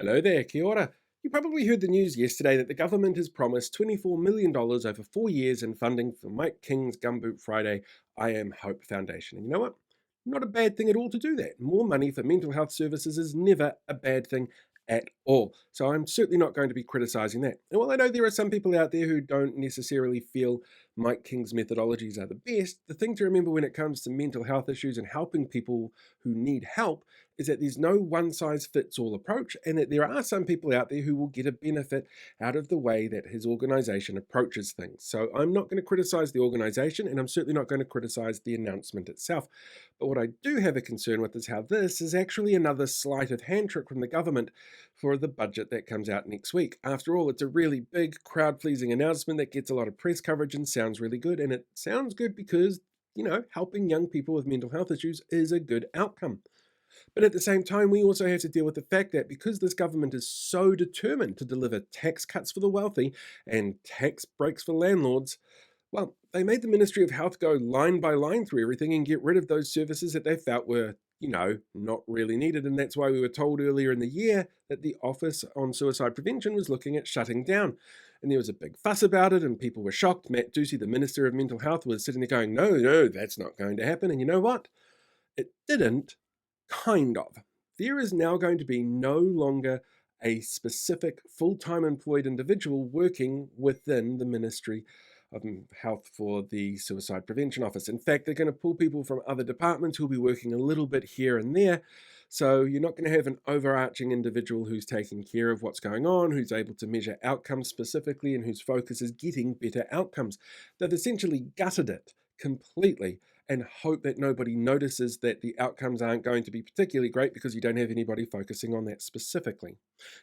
Hello there, kia ora. You probably heard the news yesterday that the government has promised $24 million over 4 years in funding for Mike King's Gumboot Friday I Am Hope Foundation. And you know what? Not a bad thing at all to do that. More money for mental health services is never a bad thing at all. So I'm certainly not going to be criticising that. And while I know there are some people out there who don't necessarily feel Mike King's methodologies are the best, the thing to remember when it comes to mental health issues and helping people who need help is that there's no one size fits all approach, and that there are some people out there who will get a benefit out of the way that his organization approaches things. So I'm not going to criticize the organization, and I'm certainly not going to criticize the announcement itself. But what I do have a concern with is how this is actually another sleight of hand trick from the government for the budget that comes out next week. After all, it's a really big, crowd pleasing announcement that gets a lot of press coverage and sounds really good. And it sounds good because, helping young people with mental health issues is a good outcome. But at the same time, we also have to deal with the fact that because this government is so determined to deliver tax cuts for the wealthy and tax breaks for landlords, well, they made the Ministry of Health go line by line through everything and get rid of those services that they felt were, not really needed. And that's why we were told earlier in the year that the Office on Suicide Prevention was looking at shutting down. And there was a big fuss about it, and people were shocked. Matt Ducey, the Minister of Mental Health, was sitting there going, no, no, that's not going to happen. And you know what? It didn't. Kind of. There is now going to be no longer a specific full-time employed individual working within the Ministry of Health for the Suicide Prevention Office. In fact, they're going to pull people from other departments who'll be working a little bit here and there. So you're not going to have an overarching individual who's taking care of what's going on, who's able to measure outcomes specifically, and whose focus is getting better outcomes. They've essentially gutted it completely and hope that nobody notices that the outcomes aren't going to be particularly great because you don't have anybody focusing on that specifically.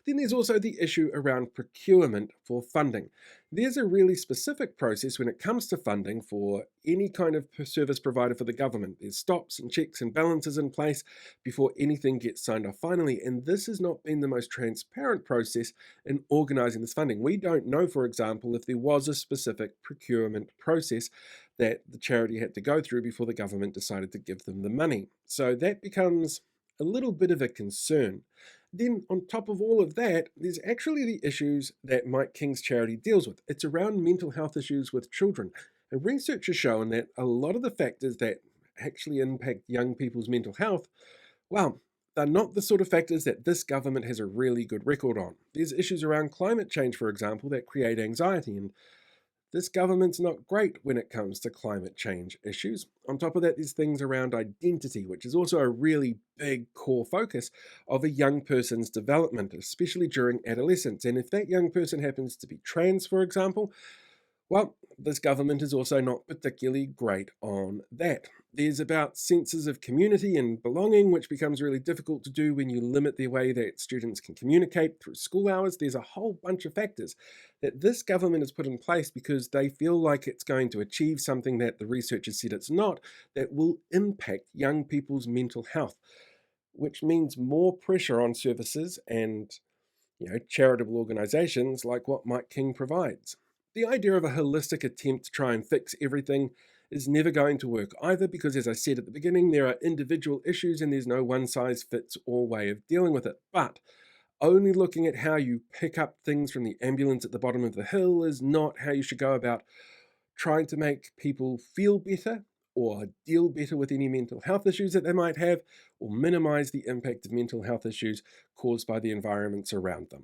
Then there's also the issue around procurement for funding. There's a really specific process when it comes to funding for any kind of service provider for the government. There's stops and checks and balances in place before anything gets signed off finally, and this has not been the most transparent process in organising this funding. We don't know, for example, if there was a specific procurement process that the charity had to go through before the government decided to give them the money. So that becomes a little bit of a concern. Then, on top of all of that, there's actually the issues that Mike King's charity deals with. It's around mental health issues with children. And research has shown that a lot of the factors that actually impact young people's mental health, well, they're not the sort of factors that this government has a really good record on. There's issues around climate change, for example, that create anxiety, and this government's not great when it comes to climate change issues. On top of that, there's things around identity, which is also a really big core focus of a young person's development, especially during adolescence. And if that young person happens to be trans, for example, well, this government is also not particularly great on that. There's about senses of community and belonging, which becomes really difficult to do when you limit the way that students can communicate through school hours. There's a whole bunch of factors that this government has put in place because they feel like it's going to achieve something that the researchers said it's not, that will impact young people's mental health, which means more pressure on services and charitable organizations like what Mike King provides. The idea of a holistic attempt to try and fix everything is never going to work either because, as I said at the beginning, there are individual issues and there's no one-size-fits-all way of dealing with it. But only looking at how you pick up things from the ambulance at the bottom of the hill is not how you should go about trying to make people feel better or deal better with any mental health issues that they might have, or minimize the impact of mental health issues caused by the environments around them.